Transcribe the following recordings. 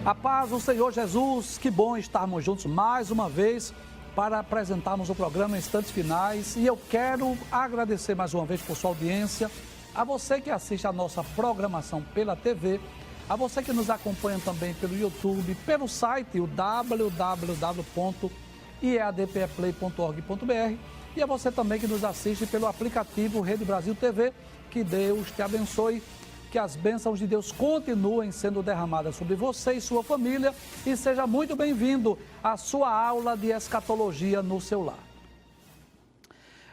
A paz do Senhor Jesus, que bom estarmos juntos mais uma vez para apresentarmos o programa Instantes Finais. E eu quero agradecer mais uma vez por sua audiência, a você que assiste a nossa programação pela TV, a você que nos acompanha também pelo YouTube, pelo site, o www.iadpeplay.org.br, e a você também que nos assiste pelo aplicativo Rede Brasil TV. Que Deus te abençoe, que as bênçãos de Deus continuem sendo derramadas sobre você e sua família, e seja muito bem-vindo à sua aula de escatologia no seu lar.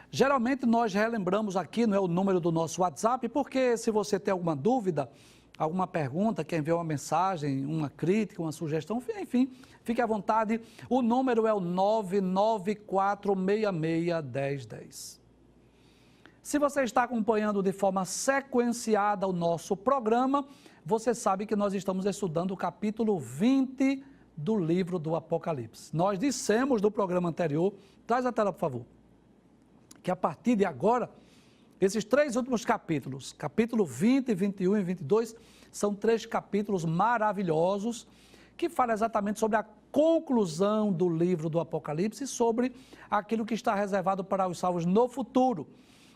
Geralmente nós relembramos aqui, não é, o número do nosso WhatsApp, porque se você tem alguma dúvida, alguma pergunta, quer enviar uma mensagem, uma crítica, uma sugestão, enfim, fique à vontade. O número é o 994661010. Se você está acompanhando de forma sequenciada o nosso programa, você sabe que nós estamos estudando o capítulo 20 do livro do Apocalipse. Nós dissemos no programa anterior, traz a tela por favor, que a partir de agora, esses três últimos capítulos, capítulo 20, 21 e 22, são três capítulos maravilhosos que falam exatamente sobre a conclusão do livro do Apocalipse e sobre aquilo que está reservado para os salvos no futuro.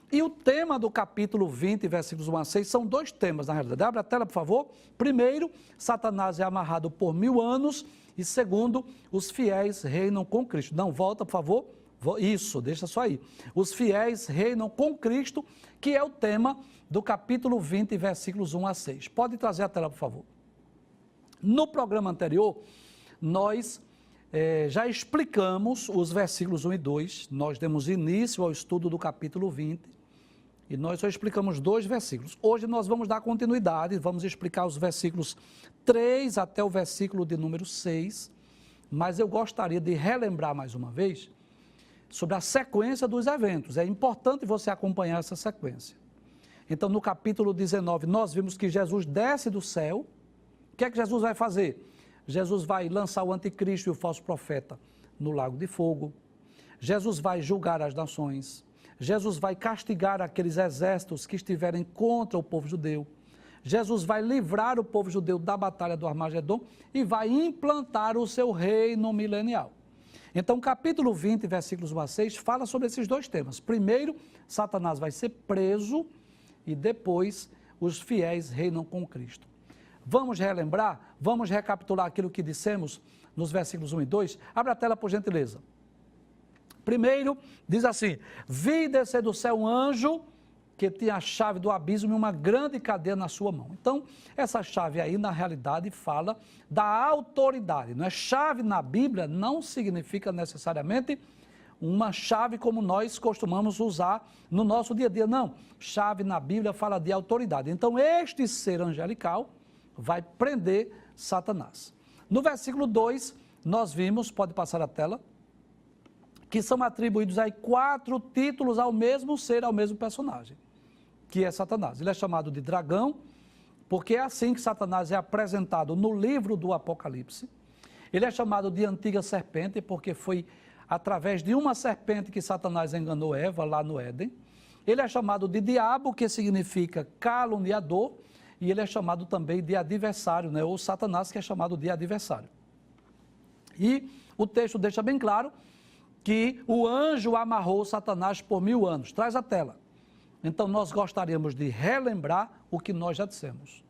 E o tema do capítulo 20, versículos 1 a 6, são dois temas, na realidade. Abre a tela, por favor. Primeiro, Satanás é amarrado por 1000 anos. E segundo, os fiéis reinam com Cristo. Não, volta, por favor. Isso, deixa só aí. Os fiéis reinam com Cristo, que é o tema do capítulo 20, versículos 1 a 6. Pode trazer a tela, por favor. No programa anterior, nós já explicamos os versículos 1 e 2. Nós demos início ao estudo do capítulo 20. E nós só explicamos 2 versículos. Hoje nós vamos dar continuidade, vamos explicar os versículos 3 até o versículo de número 6, mas eu gostaria de relembrar mais uma vez sobre a sequência dos eventos. É importante você acompanhar essa sequência. Então, no capítulo 19, nós vimos que Jesus desce do céu. O que é que Jesus vai fazer? Jesus vai lançar o anticristo e o falso profeta no lago de fogo. Jesus vai julgar as nações. Jesus vai castigar aqueles exércitos que estiverem contra o povo judeu. Jesus vai livrar o povo judeu da batalha do Armagedon e vai implantar o seu reino milenial. Então, capítulo 20, versículos 1 a 6, fala sobre esses dois temas. Primeiro, Satanás vai ser preso e depois os fiéis reinam com Cristo. Vamos relembrar, vamos recapitular aquilo que dissemos nos versículos 1 e 2. Abra a tela, por gentileza. Primeiro, diz assim: vi descer do céu um anjo que tinha a chave do abismo e uma grande cadeia na sua mão. Então, essa chave aí, na realidade, fala da autoridade. Não é? Chave na Bíblia não significa necessariamente uma chave como nós costumamos usar no nosso dia a dia. Não, chave na Bíblia fala de autoridade. Então, este ser angelical vai prender Satanás. No versículo 2, nós vimos, pode passar a tela, que são atribuídos aí 4 títulos ao mesmo ser, ao mesmo personagem, que é Satanás. Ele é chamado de dragão, porque é assim que Satanás é apresentado no livro do Apocalipse. Ele é chamado de antiga serpente, porque foi através de uma serpente que Satanás enganou Eva lá no Éden. Ele é chamado de diabo, que significa caluniador, e ele é chamado também de adversário, né? Ou Satanás, que é chamado de adversário. E o texto deixa bem claro que o anjo amarrou Satanás por 1000 anos. Traz a tela. Então, nós gostaríamos de relembrar o que nós já dissemos.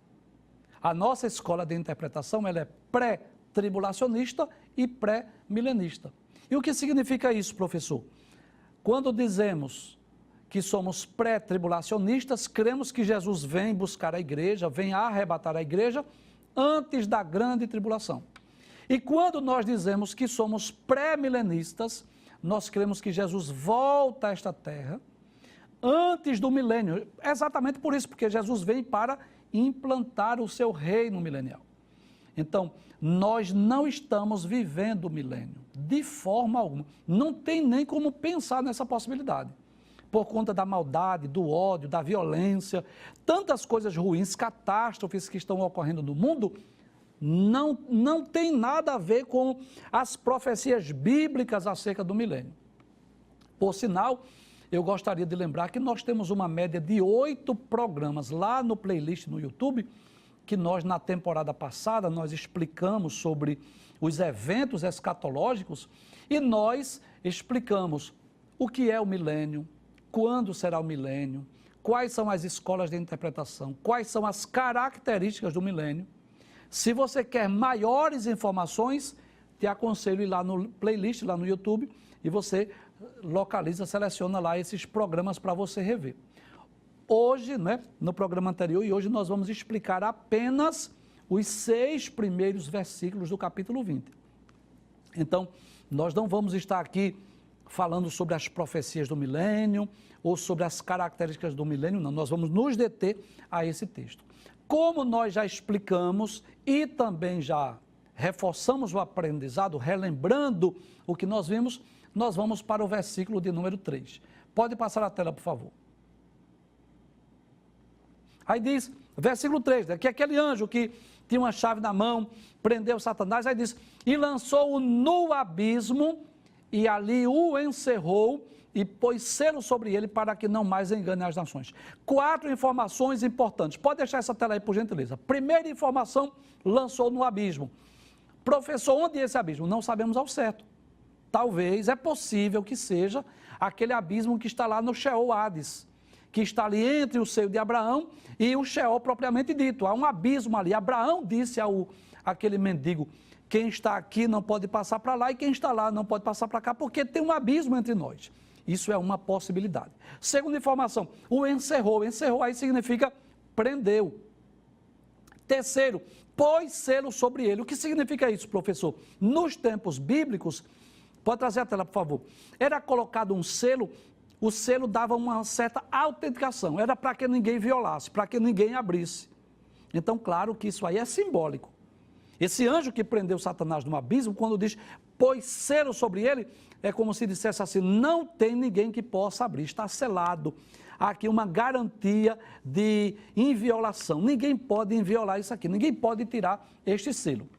A nossa escola de interpretação, ela é pré-tribulacionista e pré-milenista. E o que significa isso, professor? Quando dizemos que somos pré-tribulacionistas, cremos que Jesus vem buscar a igreja, vem arrebatar a igreja antes da grande tribulação. E quando nós dizemos que somos pré-milenistas, nós cremos que Jesus volta a esta terra antes do milênio. Exatamente por isso, porque Jesus vem para implantar o seu reino milenial. Então, nós não estamos vivendo o milênio, de forma alguma. Não tem nem como pensar nessa possibilidade. Por conta da maldade, do ódio, da violência, tantas coisas ruins, catástrofes que estão ocorrendo no mundo, não tem nada a ver com as profecias bíblicas acerca do milênio. Por sinal, eu gostaria de lembrar que nós temos uma média de 8 programas lá no playlist no YouTube que nós, na temporada passada, nós explicamos sobre os eventos escatológicos e nós explicamos o que é o milênio, quando será o milênio, quais são as escolas de interpretação, quais são as características do milênio. Se você quer maiores informações, te aconselho ir lá no playlist, lá no YouTube, e você localiza, seleciona lá esses programas para você rever. Hoje, né, no programa anterior, e hoje nós vamos explicar apenas os 6 primeiros versículos do capítulo 20. Então, nós não vamos estar aqui falando sobre as profecias do milênio ou sobre as características do milênio, não. Nós vamos nos deter a esse texto. Como nós já explicamos e também já reforçamos o aprendizado, relembrando o que nós vimos, nós vamos para o versículo de número 3. Pode passar a tela, por favor. Aí diz, versículo 3, né, que aquele anjo que tinha uma chave na mão, prendeu Satanás, aí diz, e lançou-o no abismo, e ali o encerrou, e pôs selo sobre ele, para que não mais engane as nações. 4 informações importantes. Pode deixar essa tela aí, por gentileza. Primeira informação, lançou no abismo. Professor, onde é esse abismo? Não sabemos ao certo. Talvez, é possível que seja aquele abismo que está lá no Sheol Hades, que está ali entre o seio de Abraão e o Sheol propriamente dito. Há um abismo ali. Abraão disse àquele mendigo, quem está aqui não pode passar para lá e quem está lá não pode passar para cá, porque tem um abismo entre nós. Isso é uma possibilidade. Segunda informação, o encerrou. Encerrou aí significa prendeu. Terceiro, pôs selo sobre ele. O que significa isso, professor? Nos tempos bíblicos, pode trazer a tela, por favor, era colocado um selo. O selo dava uma certa autenticação, era para que ninguém violasse, para que ninguém abrisse. Então, claro que isso aí é simbólico. Esse anjo que prendeu Satanás no abismo, quando diz, pôs selo sobre ele, é como se dissesse assim, não tem ninguém que possa abrir, está selado. Há aqui uma garantia de inviolação, ninguém pode inviolar isso aqui, ninguém pode tirar este selo.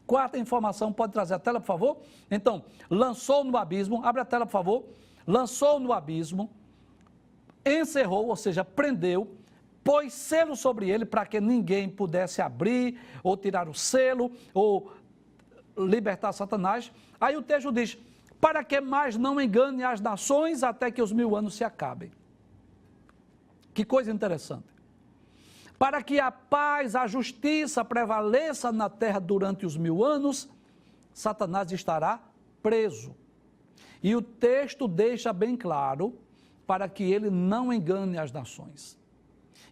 Quarta informação, pode trazer a tela, por favor? Então, lançou no abismo, abre a tela, por favor. Lançou no abismo, encerrou, ou seja, prendeu, pôs selo sobre ele para que ninguém pudesse abrir, ou tirar o selo, ou libertar Satanás. Aí o texto diz, para que mais não engane as nações até que os 1000 anos se acabem. Que coisa interessante. Para que a paz, a justiça prevaleça na terra durante os 1000 anos, Satanás estará preso. E o texto deixa bem claro para que ele não engane as nações.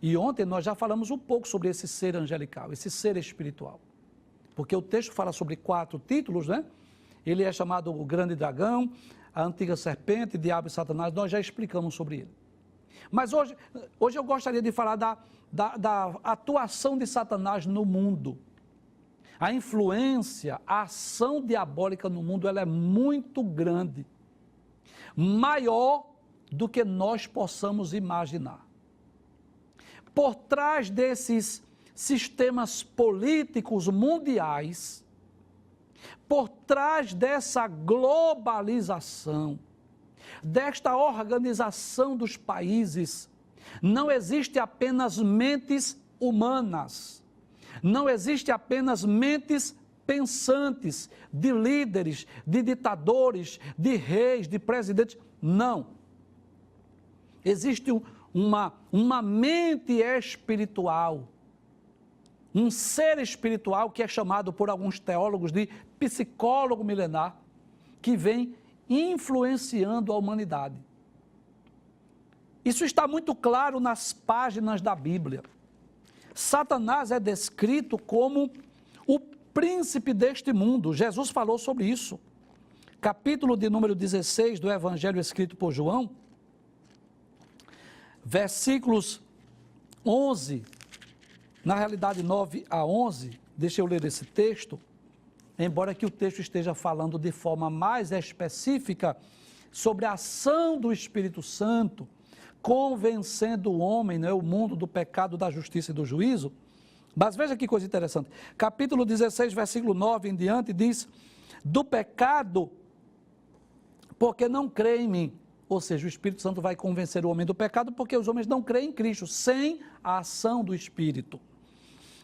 E ontem nós já falamos um pouco sobre esse ser angelical, esse ser espiritual. Porque o texto fala sobre 4 títulos, né? Ele é chamado o grande dragão, a antiga serpente, diabo e Satanás, nós já explicamos sobre ele. Mas hoje eu gostaria de falar da atuação de Satanás no mundo. A influência, a ação diabólica no mundo, ela é muito grande. Maior do que nós possamos imaginar. Por trás desses sistemas políticos mundiais, por trás dessa globalização, desta organização dos países, não existe apenas mentes humanas, não existe apenas mentes pensantes, de líderes, de ditadores, de reis, de presidentes, não. Existe uma mente espiritual, um ser espiritual que é chamado por alguns teólogos de psicólogo milenar, que vem influenciando a humanidade. Isso está muito claro nas páginas da Bíblia. Satanás é descrito como o príncipe deste mundo. Jesus falou sobre isso. Capítulo de número 16 do Evangelho escrito por João, versículos 11, na realidade 9 a 11, deixa eu ler esse texto, embora que o texto esteja falando de forma mais específica sobre a ação do Espírito Santo, convencendo o homem, né, o mundo do pecado, da justiça e do juízo. Mas veja que coisa interessante, capítulo 16, versículo 9 em diante, diz, do pecado, porque não crê em mim. Ou seja, o Espírito Santo vai convencer o homem do pecado, porque os homens não creem em Cristo, sem a ação do Espírito.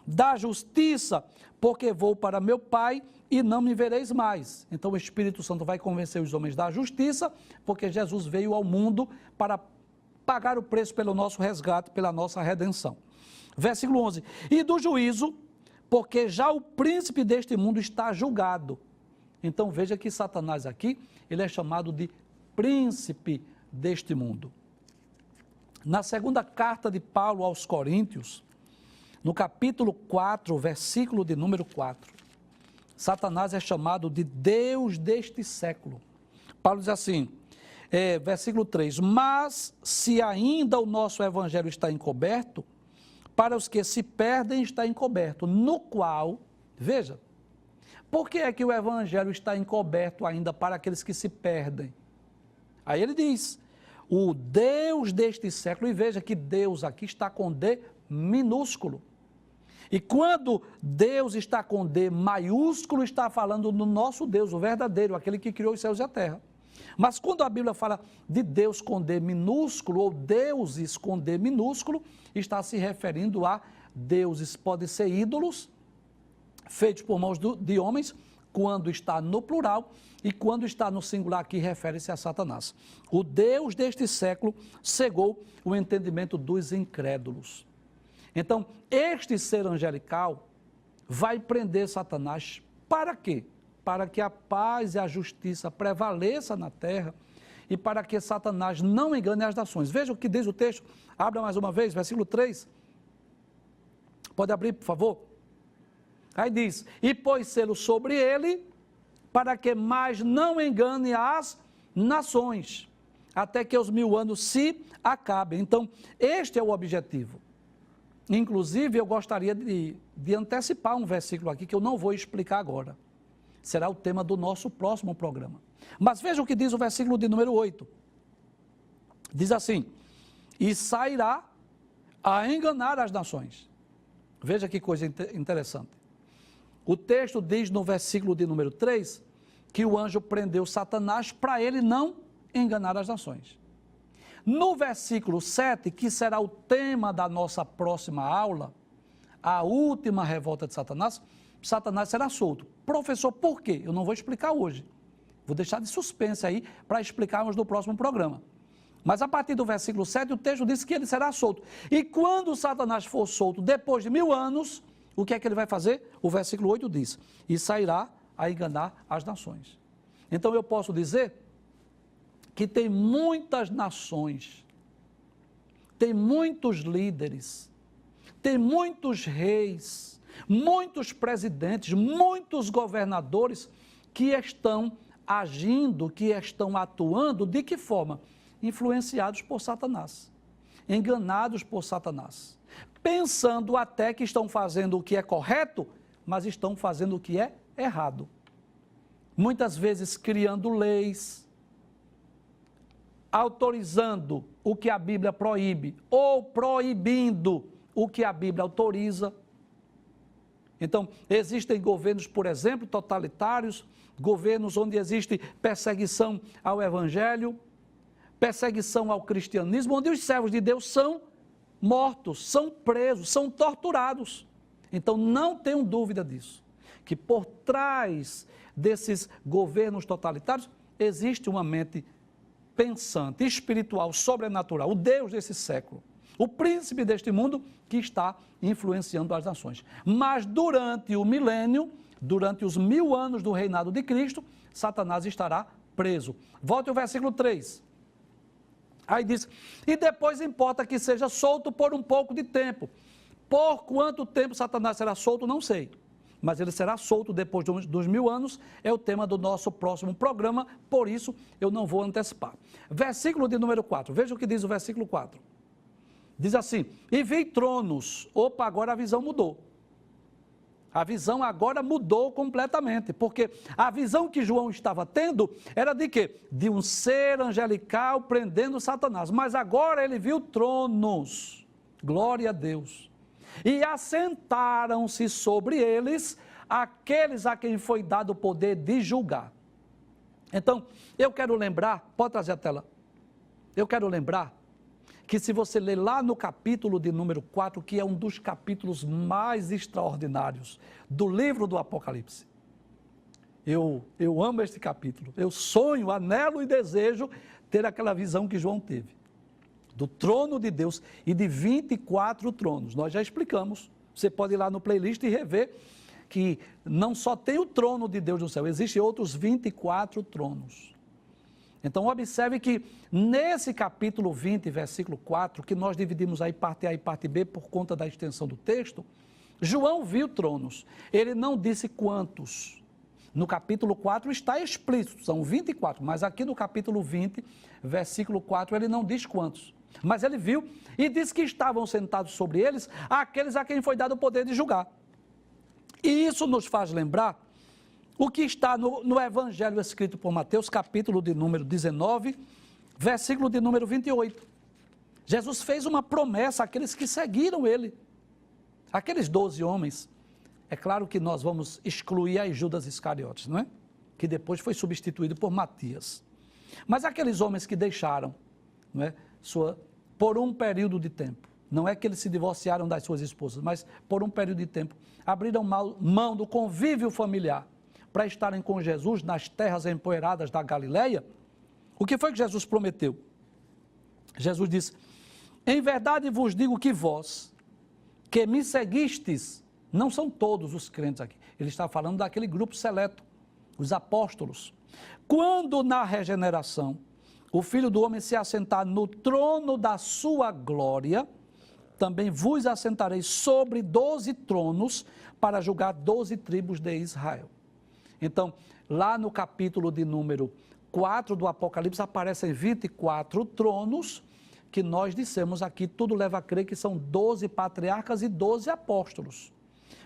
da justiça, porque vou para meu Pai e não me vereis mais. Então o Espírito Santo vai convencer os homens da justiça, porque Jesus veio ao mundo para pagar o preço pelo nosso resgate, pela nossa redenção. Versículo 11, e do juízo, porque já o príncipe deste mundo está julgado. Então veja que Satanás aqui, ele é chamado de príncipe deste mundo. Na segunda carta de Paulo aos Coríntios, no capítulo 4, versículo de número 4, Satanás é chamado de Deus deste século. Paulo diz assim, versículo 3, mas se ainda o nosso evangelho está encoberto, para os que se perdem está encoberto, no qual, veja, por que é que o evangelho está encoberto ainda para aqueles que se perdem? Aí ele diz, o Deus deste século, e veja que Deus aqui está com D minúsculo. E quando Deus está com D maiúsculo, está falando do nosso Deus, o verdadeiro, aquele que criou os céus e a terra. Mas quando a Bíblia fala de Deus com D minúsculo, ou deuses com D minúsculo, está se referindo a deuses, podem ser ídolos, feitos por mãos de homens, quando está no plural, e quando está no singular aqui, refere-se a Satanás. O Deus deste século cegou o entendimento dos incrédulos. Então, este ser angelical vai prender Satanás para quê? Para que a paz e a justiça prevaleça na terra e para que Satanás não engane as nações. Veja o que diz o texto, abra mais uma vez, versículo 3. Pode abrir, por favor? Aí diz, e pôs selo sobre ele, para que mais não engane as nações, até que os 1000 anos se acabem. Então, este é o objetivo. Inclusive, eu gostaria de antecipar um versículo aqui, que eu não vou explicar agora. Será o tema do nosso próximo programa. Mas veja o que diz o versículo de número 8. Diz assim, e sairá a enganar as nações. Veja que coisa interessante. O texto diz no versículo de número 3, que o anjo prendeu Satanás para ele não enganar as nações. No versículo 7, que será o tema da nossa próxima aula, a última revolta de Satanás, Satanás será solto. Professor, por quê? Eu não vou explicar hoje. Vou deixar de suspense aí para explicarmos no próximo programa. Mas a partir do versículo 7, o texto diz que ele será solto. E quando Satanás for solto, depois de 1000 anos, o que é que ele vai fazer? O versículo 8 diz, e sairá a enganar as nações. Então eu posso dizer que tem muitas nações, tem muitos líderes, tem muitos reis, muitos presidentes, muitos governadores que estão agindo, que estão atuando, de que forma? Influenciados por Satanás, enganados por Satanás, pensando até que estão fazendo o que é correto, mas estão fazendo o que é errado. Muitas vezes criando leis, autorizando o que a Bíblia proíbe, ou proibindo o que a Bíblia autoriza. Então, existem governos, por exemplo, totalitários, governos onde existe perseguição ao Evangelho, perseguição ao cristianismo, onde os servos de Deus são mortos, são presos, são torturados. Então, não tenham dúvida disso, que por trás desses governos totalitários existe uma mente pensante, espiritual, sobrenatural, o Deus desse século, o príncipe deste mundo que está influenciando as nações. Mas durante o milênio, durante os 1000 anos do reinado de Cristo, Satanás estará preso. Volte ao versículo 3. Aí diz, e depois importa que seja solto por um pouco de tempo. Por quanto tempo Satanás será solto, não sei. Mas ele será solto depois dos 1000 anos, é o tema do nosso próximo programa, por isso eu não vou antecipar. Versículo de número 4, veja o que diz o versículo 4. Diz assim, e vi tronos. Opa, agora a visão mudou. A visão agora mudou completamente, porque a visão que João estava tendo era de quê? De um ser angelical prendendo Satanás, mas agora ele viu tronos, glória a Deus, e assentaram-se sobre eles aqueles a quem foi dado o poder de julgar. Então, eu quero lembrar, pode trazer a tela, eu quero lembrar que se você ler lá no capítulo de número 4, que é um dos capítulos mais extraordinários do livro do Apocalipse. Eu amo este capítulo, eu sonho, anelo e desejo ter aquela visão que João teve, do trono de Deus e de 24 tronos. Nós já explicamos, você pode ir lá no playlist e rever que não só tem o trono de Deus no céu, existem outros 24 tronos. Então observe que nesse capítulo 20, versículo 4, que nós dividimos aí parte A e parte B por conta da extensão do texto, João viu tronos, ele não disse quantos. No capítulo 4 está explícito, são 24, mas aqui no capítulo 20, versículo 4, ele não diz quantos. Mas ele viu e disse que estavam sentados sobre eles aqueles a quem foi dado o poder de julgar. E isso nos faz lembrar o que está no Evangelho escrito por Mateus, capítulo de número 19, versículo de número 28. Jesus fez uma promessa àqueles que seguiram ele, aqueles 12 homens. É claro que nós vamos excluir aí Judas Iscariotes, não é? Que depois foi substituído por Matias. Mas aqueles homens que deixaram, não é? Por um período de tempo, não é que eles se divorciaram das suas esposas, mas por um período de tempo, abriram mão do convívio familiar para estarem com Jesus nas terras empoeiradas da Galileia. O que foi que Jesus prometeu? Jesus disse: em verdade vos digo que vós, que me seguistes, não são todos os crentes aqui, ele está falando daquele grupo seleto, os apóstolos. Quando na regeneração, o Filho do Homem se assentar no trono da sua glória, também vos assentareis sobre 12 tronos para julgar 12 tribos de Israel. Então, lá no capítulo de número 4 do Apocalipse, aparecem 24 tronos, que nós dissemos aqui, tudo leva a crer que são 12 patriarcas e 12 apóstolos.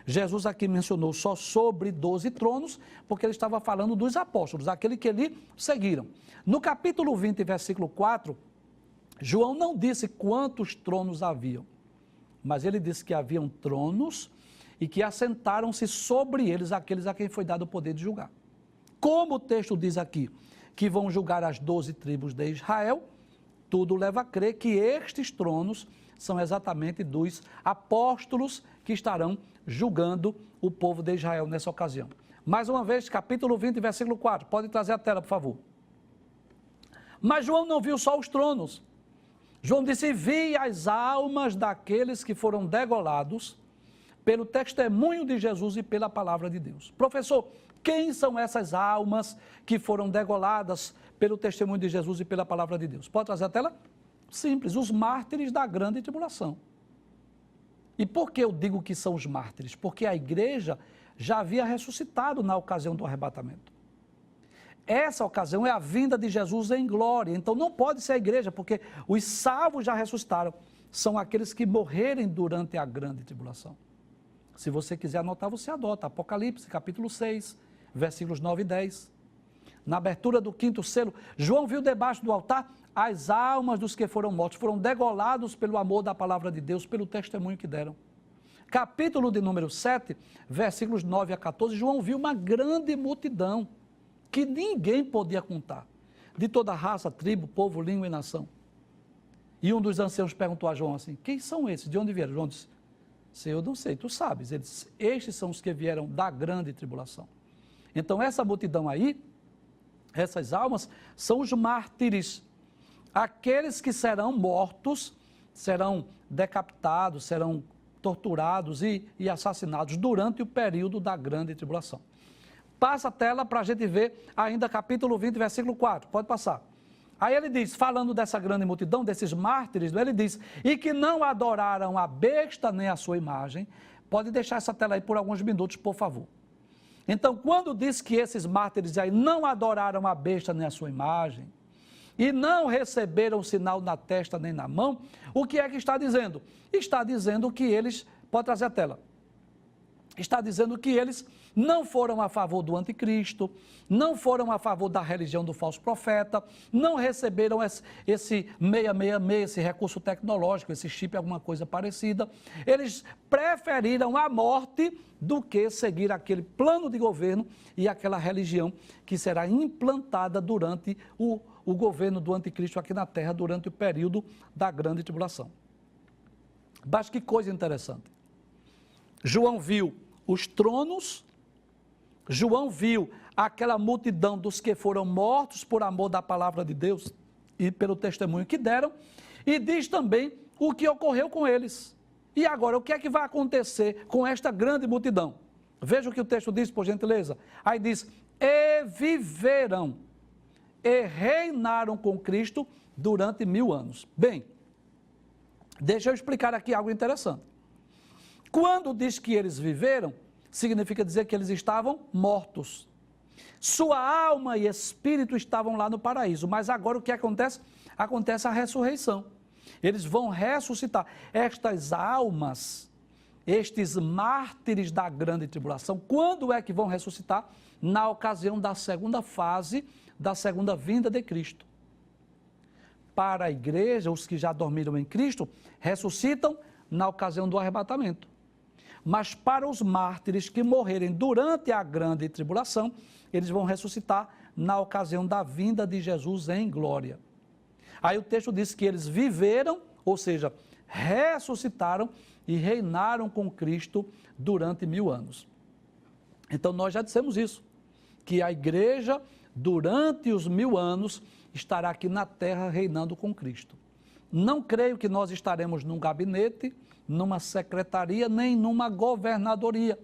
Jesus aqui mencionou só sobre 12 tronos, porque ele estava falando dos apóstolos, aqueles que lhe seguiram. No capítulo 20, versículo 4, João não disse quantos tronos haviam, mas ele disse que haviam tronos e que assentaram-se sobre eles aqueles a quem foi dado o poder de julgar. Como o texto diz aqui, que vão julgar as 12 tribos de Israel, tudo leva a crer que estes tronos são exatamente dos apóstolos que estarão julgando o povo de Israel nessa ocasião. Mais uma vez, capítulo 20, versículo 4. Pode trazer a tela, por favor. Mas João não viu só os tronos. João disse: vi as almas daqueles que foram degolados pelo testemunho de Jesus e pela palavra de Deus. Professor, quem são essas almas que foram degoladas pelo testemunho de Jesus e pela palavra de Deus? Pode trazer a tela? Simples, os mártires da grande tribulação. E por que eu digo que são os mártires? Porque a igreja já havia ressuscitado na ocasião do arrebatamento. Essa ocasião é a vinda de Jesus em glória, então não pode ser a igreja, porque os salvos já ressuscitaram, são aqueles que morrerem durante a grande tribulação. Se você quiser anotar, você adota, Apocalipse, capítulo 6, versículos 9 e 10. Na abertura do 5º selo, João viu debaixo do altar as almas dos que foram mortos, foram degolados pelo amor da palavra de Deus, pelo testemunho que deram. Capítulo de número 7, versículos 9 a 14, João viu uma grande multidão, que ninguém podia contar, de toda raça, tribo, povo, língua e nação. E um dos anciãos perguntou a João assim: quem são esses? De onde vieram? João disse: eu não sei, tu sabes. Ele disse: estes são os que vieram da grande tribulação. Então essa multidão aí, essas almas, são os mártires, aqueles que serão mortos, serão decapitados, serão torturados e assassinados durante o período da grande tribulação. Passa a tela para a gente ver ainda capítulo 20, versículo 4, pode passar. Aí ele diz, falando dessa grande multidão, desses mártires, ele diz: e que não adoraram a besta nem a sua imagem. Pode deixar essa tela aí por alguns minutos, por favor. Então, quando diz que esses mártires aí não adoraram a besta nem a sua imagem, e não receberam sinal na testa nem na mão, o que é que está dizendo? Está dizendo que eles, pode trazer a tela, está dizendo que eles não foram a favor do anticristo, não foram a favor da religião do falso profeta, não receberam esse 666, esse recurso tecnológico, esse chip, alguma coisa parecida. Eles preferiram a morte do que seguir aquele plano de governo e aquela religião que será implantada durante o o governo do anticristo aqui na terra durante o período da grande tribulação. Mas que coisa interessante. João viu os tronos, João viu aquela multidão dos que foram mortos por amor da palavra de Deus e pelo testemunho que deram, e diz também o que ocorreu com eles. E agora, o que é que vai acontecer com esta grande multidão? Veja o que o texto diz, por gentileza. Aí diz, e viveram, e reinaram com Cristo durante 1000 anos. Bem, deixa eu explicar aqui algo interessante. Quando diz que eles viveram, significa dizer que eles estavam mortos. Sua alma e espírito estavam lá no paraíso, mas agora o que acontece? Acontece a ressurreição. Eles vão ressuscitar. Estas almas, estes mártires da grande tribulação, quando é que vão ressuscitar? Na ocasião da segunda fase, da segunda vinda de Cristo. Para a igreja, os que já dormiram em Cristo, ressuscitam na ocasião do arrebatamento. Mas para os mártires que morrerem durante a grande tribulação, eles vão ressuscitar na ocasião da vinda de Jesus em glória. Aí o texto diz que eles viveram, ou seja, ressuscitaram e reinaram com Cristo durante 1000 anos. Então nós já dissemos isso, que a igreja durante os 1000 anos estará aqui na terra reinando com Cristo. Não creio que nós estaremos num gabinete, numa secretaria, nem numa governadoria,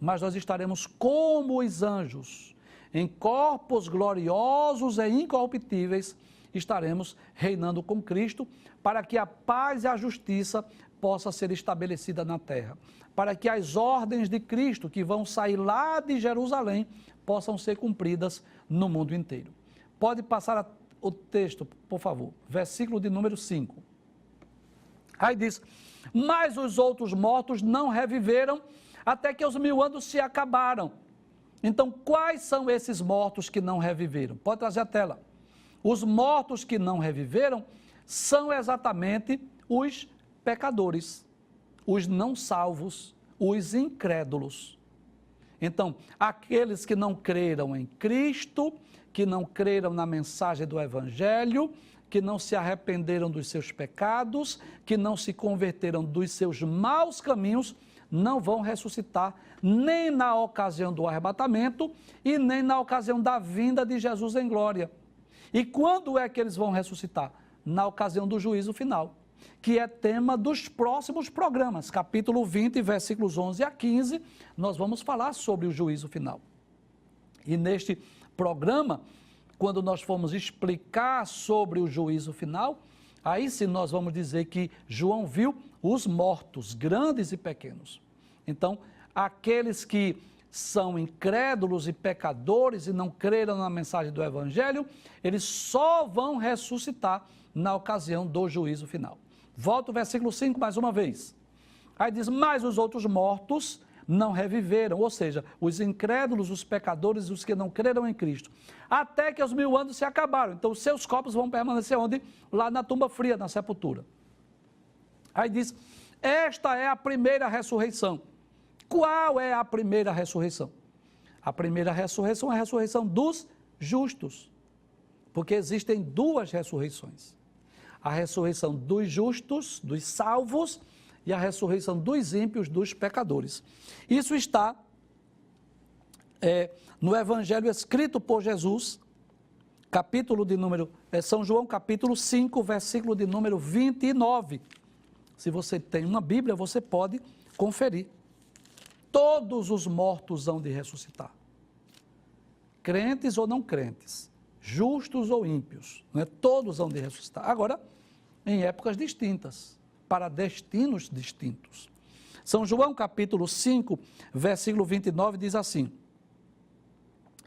mas nós estaremos como os anjos, em corpos gloriosos e incorruptíveis, estaremos reinando com Cristo, para que a paz e a justiça possa ser estabelecida na terra, para que as ordens de Cristo, que vão sair lá de Jerusalém, possam ser cumpridas no mundo inteiro. Pode passar o texto, por favor, versículo de número 5. Aí diz, mas os outros mortos não reviveram até que os 1000 anos se acabaram. Então, quais são esses mortos que não reviveram? Pode trazer a tela. Os mortos que não reviveram são exatamente os pecadores, os não salvos, os incrédulos. Então, aqueles que não creram em Cristo, que não creram na mensagem do Evangelho, que não se arrependeram dos seus pecados, que não se converteram dos seus maus caminhos, não vão ressuscitar nem na ocasião do arrebatamento e nem na ocasião da vinda de Jesus em glória. E quando é que eles vão ressuscitar? Na ocasião do juízo final, que é tema dos próximos programas. Capítulo 20, versículos 11 a 15, nós vamos falar sobre o juízo final. E neste programa, quando nós formos explicar sobre o juízo final, aí sim nós vamos dizer que João viu os mortos, grandes e pequenos. Então, aqueles que são incrédulos e pecadores e não creram na mensagem do Evangelho, eles só vão ressuscitar na ocasião do juízo final. Volta o versículo 5 mais uma vez. Aí diz, mas os outros mortos não reviveram, ou seja, os incrédulos, os pecadores, os que não creram em Cristo, até que os 1000 anos se acabaram. Então, os seus corpos vão permanecer onde? Lá na tumba fria, na sepultura. Aí diz, esta é a primeira ressurreição. Qual é a primeira ressurreição? A primeira ressurreição é a ressurreição dos justos, porque existem duas ressurreições. A ressurreição dos justos, dos salvos, e a ressurreição dos ímpios, dos pecadores. Isso está no Evangelho escrito por Jesus, capítulo de número, São João, capítulo 5, versículo de número 29. Se você tem uma Bíblia, você pode conferir. Todos os mortos hão de ressuscitar. Crentes ou não crentes, justos ou ímpios, né? Todos hão de ressuscitar. Agora, em épocas distintas, para destinos distintos. São João capítulo 5, versículo 29 diz assim,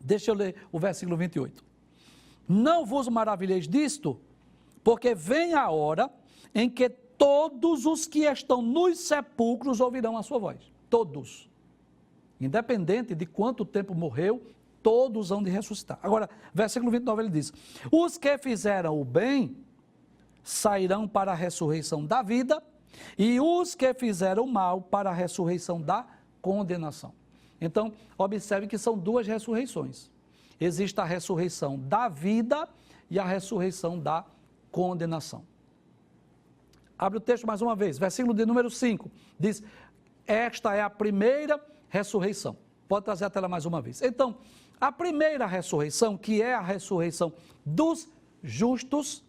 deixa eu ler o versículo 28. Não vos maravilheis disto, porque vem a hora em que todos os que estão nos sepulcros ouvirão a sua voz. Todos. Independente de quanto tempo morreu, todos hão de ressuscitar. Agora, versículo 29 ele diz, os que fizeram o bem sairão para a ressurreição da vida, e os que fizeram o mal para a ressurreição da condenação. Então, observe que são duas ressurreições. Existe a ressurreição da vida e a ressurreição da condenação. Abre o texto mais uma vez, versículo de número 5, diz, esta é a primeira ressurreição. Pode trazer a tela mais uma vez. Então, a primeira ressurreição, que é a ressurreição dos justos,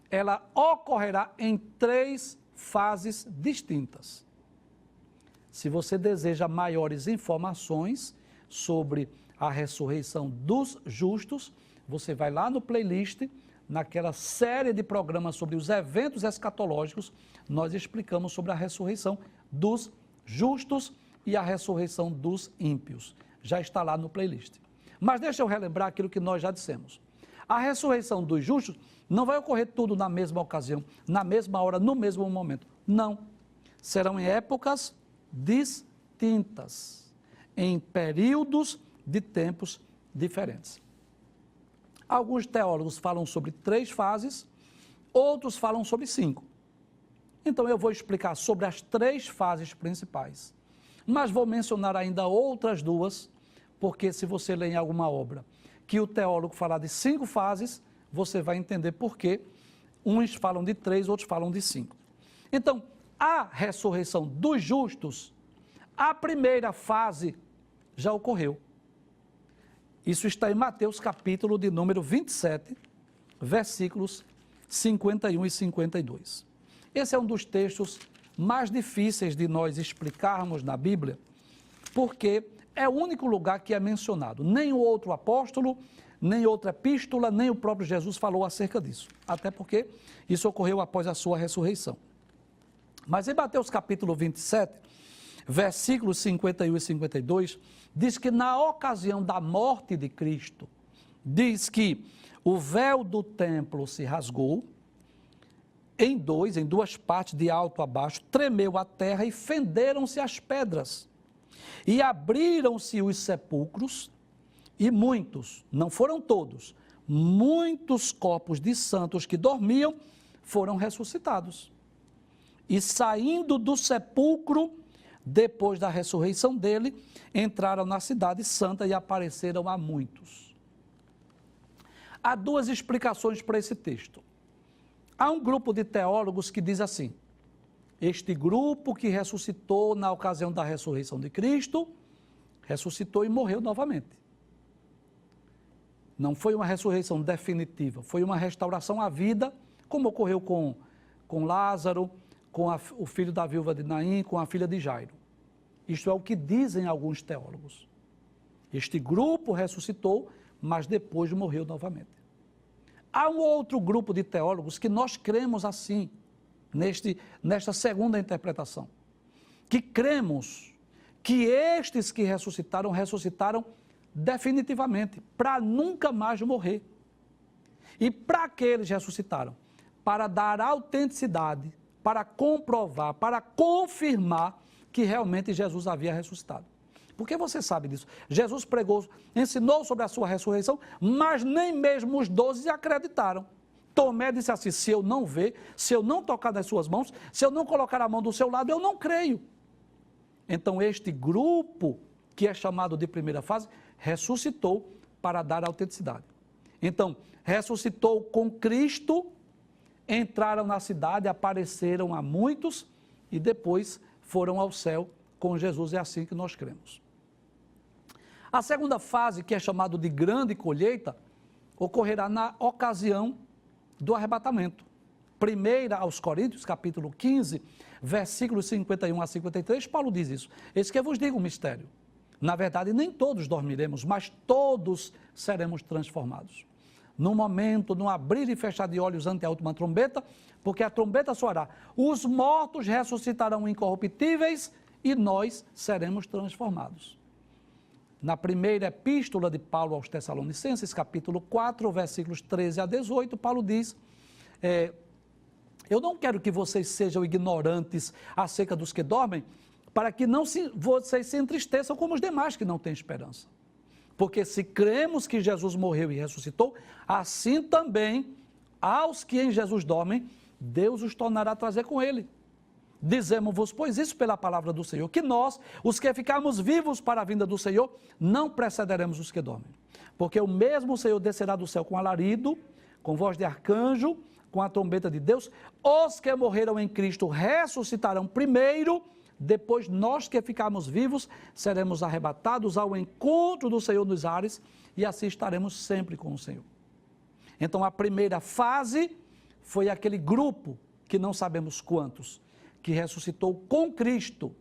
ela ocorrerá em 3 fases distintas. Se você deseja maiores informações sobre a ressurreição dos justos, você vai lá no playlist, naquela série de programas sobre os eventos escatológicos, nós explicamos sobre a ressurreição dos justos e a ressurreição dos ímpios. Já está lá no playlist. Mas deixa eu relembrar aquilo que nós já dissemos. A ressurreição dos justos não vai ocorrer tudo na mesma ocasião, na mesma hora, no mesmo momento. Não. Serão em épocas distintas, em períodos de tempos diferentes. Alguns teólogos falam sobre 3 fases, outros falam sobre 5. Então eu vou explicar sobre as 3 fases principais, mas vou mencionar ainda outras 2, porque se você ler em alguma obra que o teólogo falar de 5 fases, você vai entender por que uns falam de 3, outros falam de 5. Então, a ressurreição dos justos, a primeira fase já ocorreu. Isso está em Mateus capítulo de número 27, versículos 51 e 52. Esse é um dos textos mais difíceis de nós explicarmos na Bíblia, porque é o único lugar que é mencionado. Nem o outro apóstolo, nem outra epístola, nem o próprio Jesus falou acerca disso. Até porque isso ocorreu após a sua ressurreição. Mas em Mateus capítulo 27, versículos 51 e 52, diz que na ocasião da morte de Cristo, diz que o véu do templo se rasgou em 2 partes, de alto a baixo, tremeu a terra e fenderam-se as pedras. E abriram-se os sepulcros, e muitos, não foram todos, muitos corpos de santos que dormiam foram ressuscitados. E saindo do sepulcro, depois da ressurreição dele, entraram na cidade santa e apareceram a muitos. Há 2 explicações para esse texto. Há um grupo de teólogos que diz assim, este grupo que ressuscitou na ocasião da ressurreição de Cristo, ressuscitou e morreu novamente. Não foi uma ressurreição definitiva, foi uma restauração à vida, como ocorreu com Lázaro, com o filho da viúva de Naim, com a filha de Jairo. Isto é o que dizem alguns teólogos. Este grupo ressuscitou, mas depois morreu novamente. Há um outro grupo de teólogos que nós cremos assim, nesta segunda interpretação, que cremos que estes que ressuscitaram definitivamente, para nunca mais morrer. E para que eles ressuscitaram? Para dar autenticidade, para comprovar, para confirmar que realmente Jesus havia ressuscitado. Porque você sabe disso. Jesus pregou, ensinou sobre a sua ressurreição, mas nem mesmo os 12 acreditaram. Tomé disse assim, se eu não ver, se eu não tocar nas suas mãos, se eu não colocar a mão do seu lado, eu não creio. Então este grupo, que é chamado de primeira fase, ressuscitou para dar autenticidade. Então, ressuscitou com Cristo, entraram na cidade, apareceram a muitos e depois foram ao céu com Jesus. É assim que nós cremos. A segunda fase, que é chamada de grande colheita, ocorrerá na ocasião do arrebatamento. Primeira aos Coríntios, capítulo 15, versículos 51 a 53, Paulo diz isso. Eis que eu vos digo um mistério. Na verdade, nem todos dormiremos, mas todos seremos transformados. No momento, no abrir e fechar de olhos ante a última trombeta, porque a trombeta soará, os mortos ressuscitarão incorruptíveis e nós seremos transformados. Na primeira epístola de Paulo aos Tessalonicenses, capítulo 4, versículos 13 a 18, Paulo diz, eu não quero que vocês sejam ignorantes acerca dos que dormem, para que vocês se entristeçam como os demais que não têm esperança. Porque se cremos que Jesus morreu e ressuscitou, assim também, aos que em Jesus dormem, Deus os tornará a trazer com ele. Dizemos-vos, pois isso pela palavra do Senhor, que nós, os que ficarmos vivos para a vinda do Senhor, não precederemos os que dormem. Porque o mesmo Senhor descerá do céu com alarido, com voz de arcanjo, com a trombeta de Deus. Os que morreram em Cristo ressuscitarão primeiro, depois nós que ficarmos vivos seremos arrebatados ao encontro do Senhor nos ares e assim estaremos sempre com o Senhor. Então a primeira fase foi aquele grupo, que não sabemos quantos, que ressuscitou com Cristo.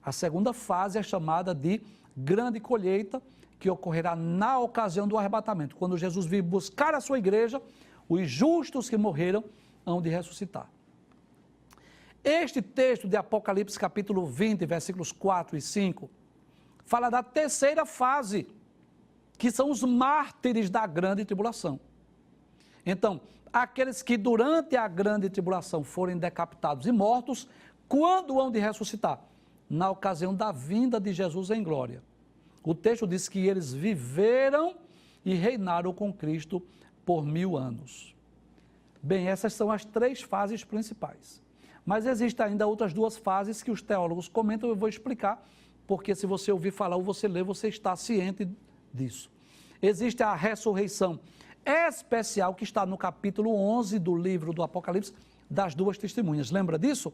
A segunda fase é chamada de grande colheita, que ocorrerá na ocasião do arrebatamento, quando Jesus vir buscar a sua igreja, os justos que morreram hão de ressuscitar. Este texto de Apocalipse capítulo 20, versículos 4 e 5, fala da terceira fase, que são os mártires da grande tribulação. Então, aqueles que durante a grande tribulação forem decapitados e mortos, quando hão de ressuscitar? Na ocasião da vinda de Jesus em glória. O texto diz que eles viveram e reinaram com Cristo por 1000 anos. Bem, essas são as 3 fases principais. Mas existem ainda outras 2 fases que os teólogos comentam, eu vou explicar, porque se você ouvir falar ou você ler, você está ciente disso. Existe a ressurreição especial que está no capítulo 11 do livro do Apocalipse, das 2 testemunhas. Lembra disso?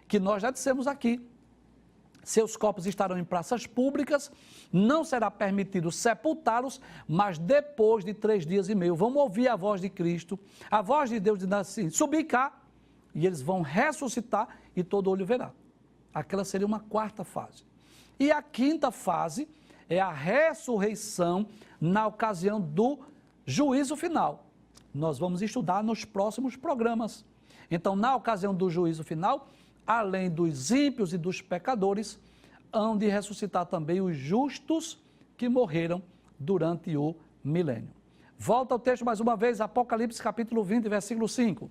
Que nós já dissemos aqui. Seus corpos estarão em praças públicas, não será permitido sepultá-los, mas depois de 3 dias e meio vão ouvir a voz de Cristo, a voz de Deus dizendo assim, subi cá, e eles vão ressuscitar e todo olho verá. Aquela seria uma 4ª fase. E a 5ª fase é a ressurreição na ocasião do juízo final. Nós vamos estudar nos próximos programas. Então, na ocasião do juízo final, além dos ímpios e dos pecadores, hão de ressuscitar também os justos que morreram durante o milênio. Volta ao texto mais uma vez, Apocalipse capítulo 20, versículo 5.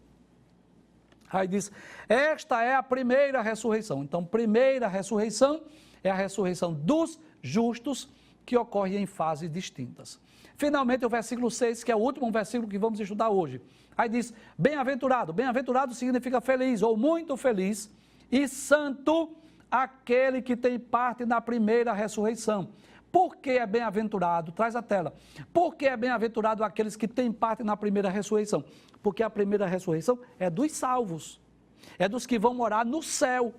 Aí diz, esta é a primeira ressurreição. Então, primeira ressurreição é a ressurreição dos justos, que ocorre em fases distintas. Finalmente, o versículo 6, que é o último versículo que vamos estudar hoje. Aí diz, bem-aventurado. Bem-aventurado significa feliz ou muito feliz, e santo aquele que tem parte na primeira ressurreição. Por que é bem-aventurado? Traz a tela. Por que é bem-aventurado aqueles que têm parte na primeira ressurreição? Porque a primeira ressurreição é dos salvos, é dos que vão morar no céu.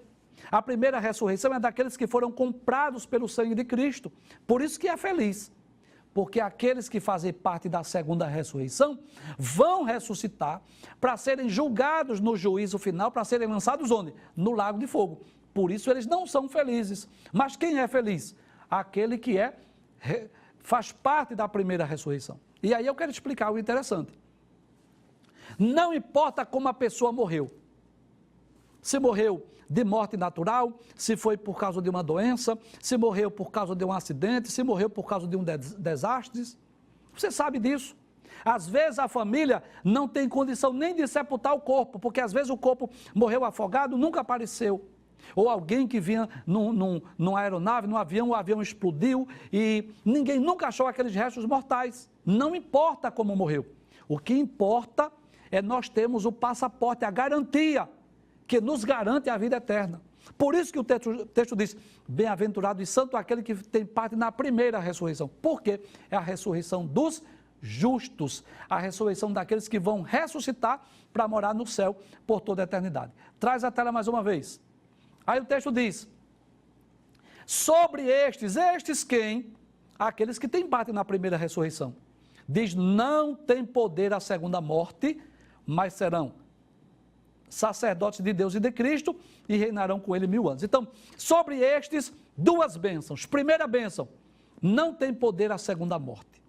A primeira ressurreição é daqueles que foram comprados pelo sangue de Cristo. Por isso que é feliz. Porque aqueles que fazem parte da segunda ressurreição vão ressuscitar para serem julgados no juízo final, para serem lançados onde? No lago de fogo. Por isso eles não são felizes. Mas quem é feliz? Aquele que faz parte da primeira ressurreição. E aí eu quero explicar algo interessante. Não importa como a pessoa morreu. Se morreu de morte natural, se foi por causa de uma doença, se morreu por causa de um acidente, se morreu por causa de um desastre. Você sabe disso. Às vezes a família não tem condição nem de sepultar o corpo, porque às vezes o corpo morreu afogado, nunca apareceu. Ou alguém que vinha numa aeronave, num avião, o avião explodiu e ninguém nunca achou aqueles restos mortais. Não importa como morreu. O que importa é nós termos o passaporte, a garantia que nos garante a vida eterna. Por isso que o texto diz, bem-aventurado e santo aquele que tem parte na primeira ressurreição. Por quê? É a ressurreição dos justos, a ressurreição daqueles que vão ressuscitar para morar no céu por toda a eternidade. Traz a tela mais uma vez. Aí o texto diz, sobre estes quem? Aqueles que têm parte na primeira ressurreição. Diz, não tem poder a segunda morte, mas serão sacerdotes de Deus e de Cristo e reinarão com ele 1000 anos. Então, sobre estes, 2 bênçãos. Primeira bênção, não tem poder a segunda morte.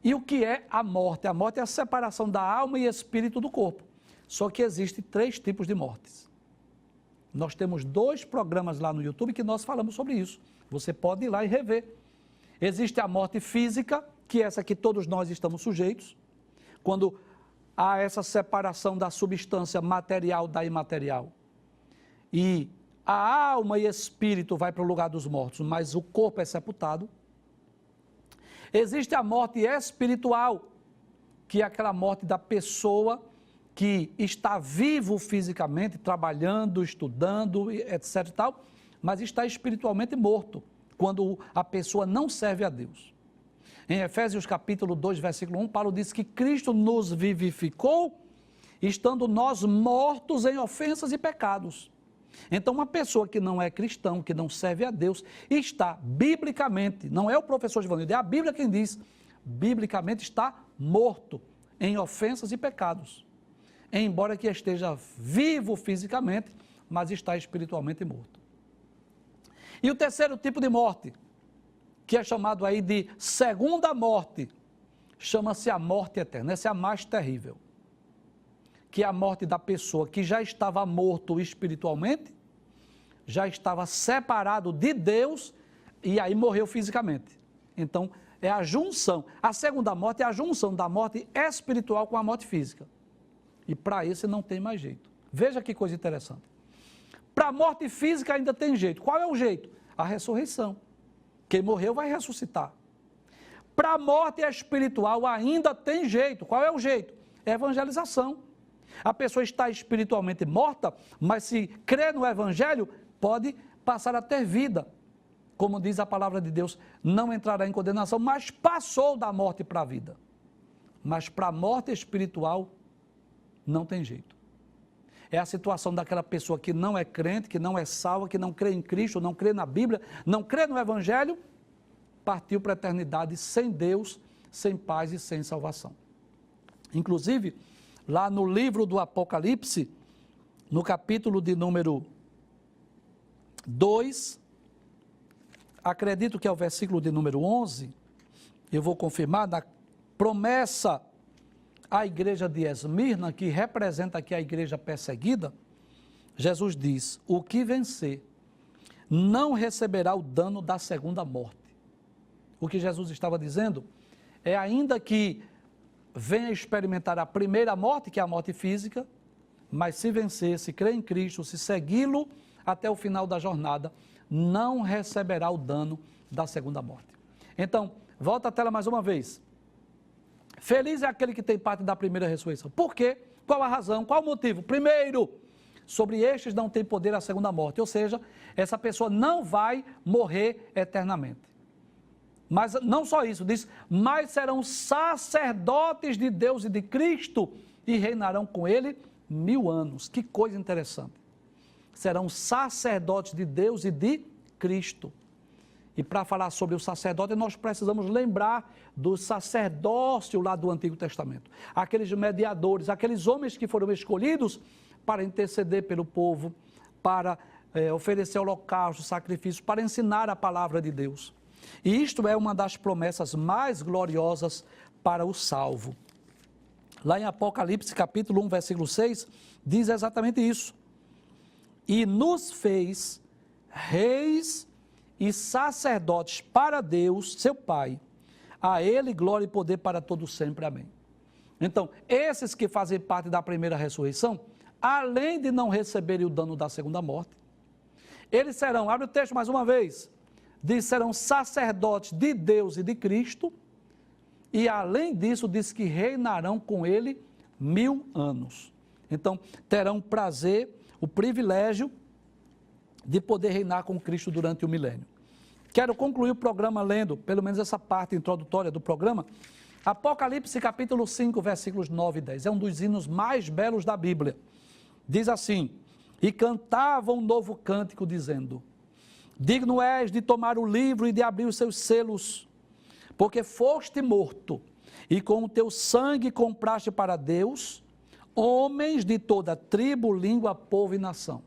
E o que é a morte? A morte é a separação da alma e espírito do corpo. Só que existem 3 tipos de mortes. Nós temos 2 programas lá no YouTube que nós falamos sobre isso. Você pode ir lá e rever. Existe a morte física, que é essa que todos nós estamos sujeitos, quando há essa separação da substância material da imaterial. E a alma e espírito vai para o lugar dos mortos, mas o corpo é sepultado. Existe a morte espiritual, que é aquela morte da pessoa que está vivo fisicamente, trabalhando, estudando, etc. e tal, mas está espiritualmente morto, quando a pessoa não serve a Deus. Em Efésios capítulo 2, versículo 1, Paulo diz que Cristo nos vivificou, estando nós mortos em ofensas e pecados. Então, uma pessoa que não é cristão, que não serve a Deus, está biblicamente, não é o professor Givanildo, é a Bíblia quem diz, biblicamente está morto em ofensas e pecados. Embora que esteja vivo fisicamente, mas está espiritualmente morto. E o terceiro tipo de morte, que é chamado aí de segunda morte, chama-se a morte eterna. Essa é a mais terrível. Que é a morte da pessoa que já estava morto espiritualmente, já estava separado de Deus e aí morreu fisicamente. Então, é a junção. A segunda morte é a junção da morte espiritual com a morte física. E para esse não tem mais jeito. Veja que coisa interessante. Para a morte física ainda tem jeito. Qual é o jeito? A ressurreição. Quem morreu vai ressuscitar. Para a morte espiritual ainda tem jeito. Qual é o jeito? É evangelização. A pessoa está espiritualmente morta, mas se crê no Evangelho, pode passar a ter vida. Como diz a palavra de Deus, não entrará em condenação, mas passou da morte para a vida. Mas para a morte espiritual, não tem jeito. É a situação daquela pessoa que não é crente, que não é salva, que não crê em Cristo, não crê na Bíblia, não crê no Evangelho, partiu para a eternidade sem Deus, sem paz e sem salvação. Inclusive, lá no livro do Apocalipse, no capítulo de número 2, acredito que é o versículo de número 11, eu vou confirmar, na promessa à igreja de Esmirna, que representa aqui a igreja perseguida, Jesus diz, o que vencer não receberá o dano da segunda morte. O que Jesus estava dizendo é ainda que venha experimentar a primeira morte, que é a morte física, mas se vencer, se crer em Cristo, se segui-lo até o final da jornada, não receberá o dano da segunda morte. Então, volta a tela mais uma vez. Feliz é aquele que tem parte da primeira ressurreição. Por quê? Qual a razão? Qual o motivo? Primeiro, sobre estes não tem poder a segunda morte, ou seja, essa pessoa não vai morrer eternamente. Mas não só isso, diz, mas serão sacerdotes de Deus e de Cristo e reinarão com ele 1000 anos. Que coisa interessante. Serão sacerdotes de Deus e de Cristo. E para falar sobre o sacerdote, nós precisamos lembrar do sacerdócio lá do Antigo Testamento. Aqueles mediadores, aqueles homens que foram escolhidos para interceder pelo povo, para oferecer holocausto, sacrifício, para ensinar a palavra de Deus. E isto é uma das promessas mais gloriosas para o salvo. Lá em Apocalipse, capítulo 1, versículo 6, diz exatamente isso. E nos fez reis e sacerdotes para Deus, seu Pai. A Ele glória e poder para todos sempre. Amém. Então, esses que fazem parte da primeira ressurreição, além de não receberem o dano da segunda morte, eles serão, abre o texto mais uma vez, diz, serão sacerdotes de Deus e de Cristo, e além disso diz que reinarão com Ele 1000 anos. Então, terão prazer, o privilégio de poder reinar com Cristo durante o milênio. Quero concluir o programa lendo, pelo menos essa parte introdutória do programa, Apocalipse capítulo 5, versículos 9 e 10. É um dos hinos mais belos da Bíblia. Diz assim, e cantavam um novo cântico dizendo, digno és de tomar o livro e de abrir os seus selos, porque foste morto, e com o teu sangue compraste para Deus homens de toda tribo, língua, povo e nação.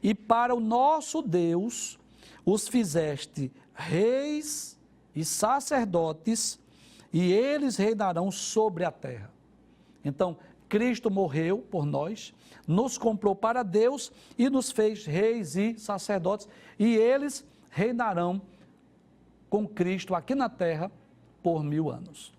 E para o nosso Deus os fizeste reis e sacerdotes, e eles reinarão sobre a terra. Então, Cristo morreu por nós, nos comprou para Deus e nos fez reis e sacerdotes, e eles reinarão com Cristo aqui na terra por 1000 anos.